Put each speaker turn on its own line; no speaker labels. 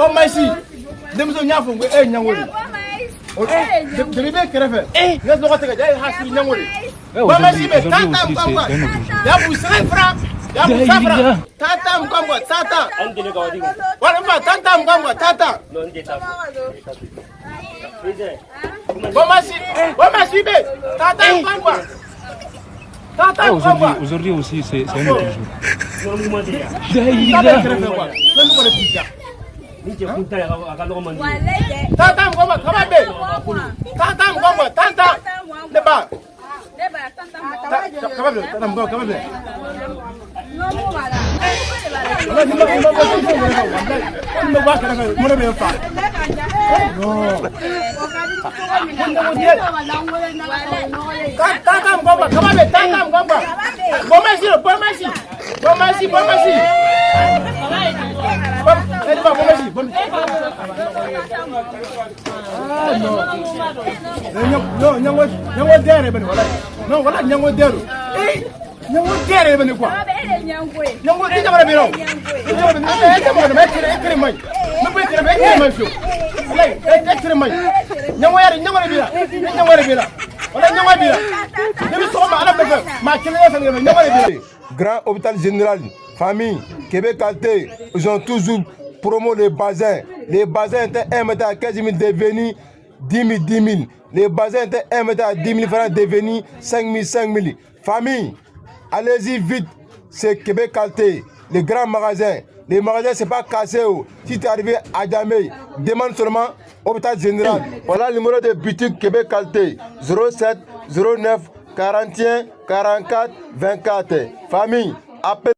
Bon, merci. Demso nyafo nyangoli. De bébé krefe. Laisse le retour d'aller hassi nyangoli. Bon, merci, mais tata mkwangwa. Ya bu 5 francs. Ya bu 5 francs. Tata mkwangwa, tata. Wala mfa tata mkwangwa, tata. Bon, merci, bé. Tata mkwangwa.
Aujourd'hui aussi, c'est un autre jour.
Grand hôpital général, famille, Québec Alté, ils ont toujours promo les bassins. Les bassins étaient 1 mètre à 15 000 devenus 10 000, 10 000. Les bassins étaient 1 mètre à 10 000 francs devenus 5 000, 5 000. Famille, allez-y vite, c'est Québec Alté, les grands magasins. Les magasins, c'est pas cassé. Si tu es arrivé à Djamé, demande seulement hôpital général. Voilà le numéro de boutique Québec Alté, 07 09 41 44 24. Famille, appelle.